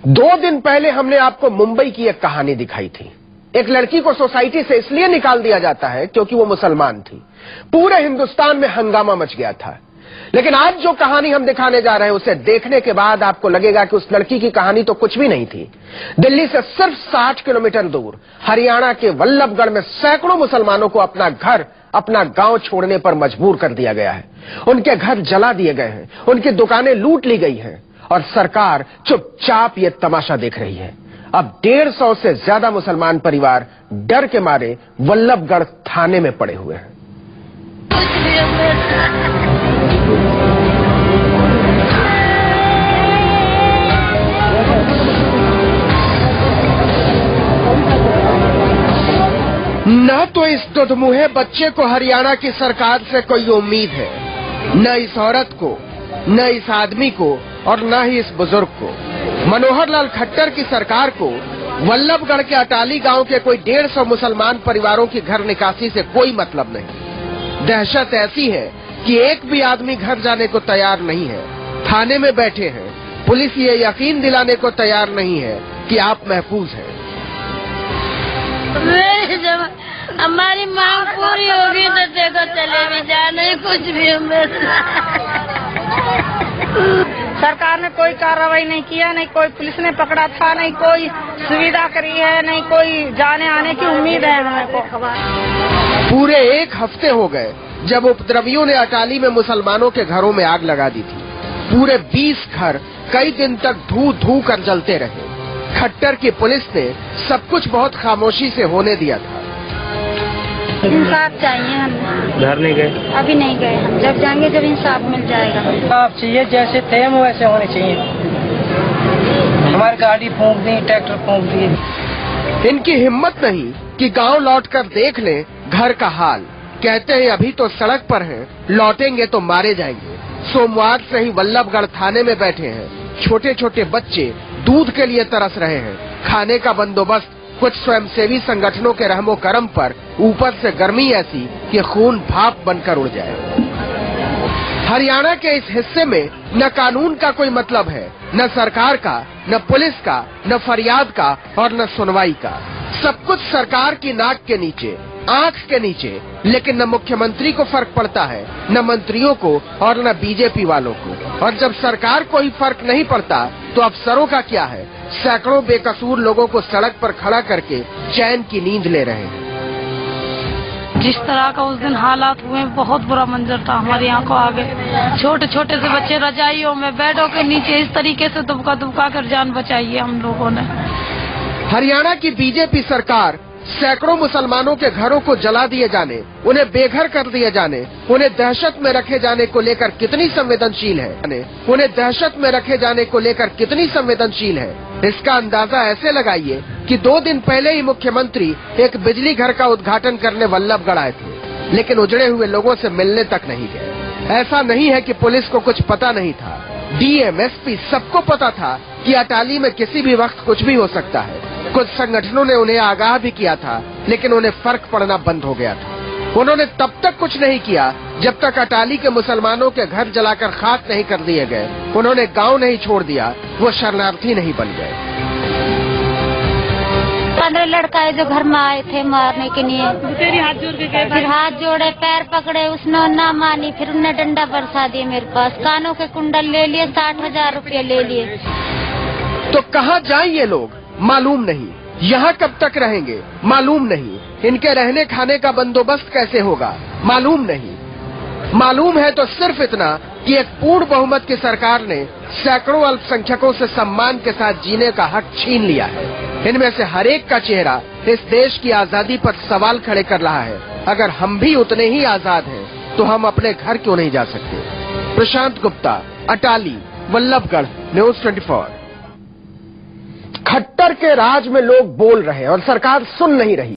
2 दिन पहले हमने आपको मुंबई की एक कहानी दिखाई थी। एक लड़की को सोसाइटी से इसलिए निकाल दिया जाता है क्योंकि वो मुसलमान थी। पूरे हिंदुस्तान में हंगामा मच गया था। लेकिन आज जो कहानी हम दिखाने जा रहे हैं उसे देखने के बाद आपको लगेगा कि उस लड़की की कहानी तो कुछ भी नहीं थी। दिल्ली से सिर्फ 60 किलोमीटर दूर हरियाणा के वल्लभगढ़ में सैकड़ों मुसलमानों को अपना घर, अपना गांव छोड़ने पर मजबूर कर दिया गया है। उनके घर जला दिए गए हैं, उनकी दुकानें लूट ली गई हैं और सरकार चुपचाप ये तमाशा देख रही है। अब 150 से ज्यादा मुसलमान परिवार डर के मारे वल्लभगढ़ थाने में पड़े हुए हैं। न तो इस दुधमुहे बच्चे को हरियाणा की सरकार से कोई उम्मीद है, न इस औरत को, न इस आदमी को और न ही इस बुजुर्ग को। मनोहर लाल खट्टर की सरकार को वल्लभगढ़ के अटाली गांव के कोई 150 मुसलमान परिवारों की घर निकासी से कोई मतलब नहीं। दहशत ऐसी है कि एक भी आदमी घर जाने को तैयार नहीं है। थाने में बैठे हैं, पुलिस ये यकीन दिलाने को तैयार नहीं है कि आप महफूज हैं। हमारी मांग पूरी होगी तो देखो चले भी जाने कुछ भी सरकार ने कोई कार्रवाई नहीं किया, नहीं कोई पुलिस ने पकड़ा था, नहीं कोई सुविधा करी है, नहीं कोई जाने आने की उम्मीद है हमें को। पूरे 1 हफ्ते हो गए जब उपद्रवियों ने अटाली में मुसलमानों के घरों में आग लगा दी थी। पूरे 20 घर कई दिन तक धू धू कर जलते रहे। खट्टर की पुलिस ने सब कुछ बहुत खामोशी से होने दिया था। इंसाफ चाहिए हमें। घर नहीं गए? अभी नहीं गए, हम जब जाएंगे जब इंसाफ मिल जाएगा। इंसाफ चाहिए, जैसे थे हम वैसे होने चाहिए। हमारी गाड़ी फूंक दी, ट्रैक्टर फूंक दिए। इनकी हिम्मत नहीं कि गांव लौटकर देख लें घर का हाल। कहते हैं अभी तो सड़क पर हैं, लौटेंगे तो मारे जाएंगे। सोमवार से ही वल्लभगढ़ थाने में बैठे हैं। छोटे छोटे बच्चे दूध के लिए तरस रहे हैं। खाने का बंदोबस्त कुछ स्वयंसेवी संगठनों के रहमो करम पर, ऊपर से गर्मी ऐसी कि खून भाप बनकर उड़ जाए। हरियाणा के इस हिस्से में न कानून का कोई मतलब है, न सरकार का, न पुलिस का, न फरियाद का और न सुनवाई का। सब कुछ सरकार की नाक के नीचे, आंख के नीचे। लेकिन न मुख्यमंत्री को फर्क पड़ता है, न मंत्रियों को और न बीजेपी वालों को। और जब सरकार को ही फर्क नहीं पड़ता तो अफसरों का क्या है? सैकड़ों बेकसूर लोगों को सड़क पर खड़ा करके चैन की नींद ले रहे हैं। जिस तरह का उस दिन हालात हुए, बहुत बुरा मंजर था हमारी आंखों आगे। छोटे छोटे से बच्चे रजाइयों में, बेडों के नीचे इस तरीके से दुबका दुबका कर जान बचाई है हम लोगों ने। हरियाणा की बीजेपी सरकार सैकड़ों मुसलमानों के घरों को जला दिए जाने, उन्हें बेघर कर दिए जाने, उन्हें दहशत में रखे जाने को लेकर कितनी संवेदनशील है। उन्हें दहशत में रखे जाने को लेकर कितनी संवेदनशील है, इसका अंदाजा ऐसे लगाइए कि 2 दिन पहले ही मुख्यमंत्री एक बिजली घर का उद्घाटन करने वल्लभगढ़ आए थे, लेकिन उजड़े हुए लोगों से मिलने तक नहीं गए। ऐसा नहीं है कि पुलिस को कुछ पता नहीं था। डीएम, एसपी सबको पता था कि अटाली में किसी भी वक्त कुछ भी हो सकता है। कुछ संगठनों ने उन्हें आगाह भी किया था, लेकिन उन्हें फर्क पड़ना बंद हो गया था। उन्होंने तब तक कुछ नहीं किया जब तक अटाली के मुसलमानों के घर जलाकर खाक नहीं कर दिए गए। उन्होंने गांव नहीं छोड़ दिया, वो शरणार्थी नहीं बन गए। 15 लड़का है जो घर में आए थे मारने के लिए। फिर हाथ जोड़े, पैर पकड़े, उसने ना मानी। फिर उन्हें डंडा बरसा दिया मेरे पास। कानों के कुंडल ले लिए, 60,000 रुपये ले लिए। तो कहाँ जाएं ये लोग मालूम नहीं। यहाँ कब तक रहेंगे मालूम नहीं। इनके रहने खाने का बंदोबस्त कैसे होगा मालूम नहीं। मालूम है तो सिर्फ इतना कि एक पूर्ण बहुमत की सरकार ने सैकड़ों अल्पसंख्यकों से सम्मान के साथ जीने का हक छीन लिया है। इनमें से हर एक का चेहरा इस देश की आजादी पर सवाल खड़े कर रहा है। अगर हम भी उतने ही आजाद हैं तो हम अपने घर क्यों नहीं जा सकते? प्रशांत गुप्ता, अटाली, वल्लभगढ़, न्यूज़ 24। खट्टर के राज में लोग बोल रहे हैं और सरकार सुन नहीं रही।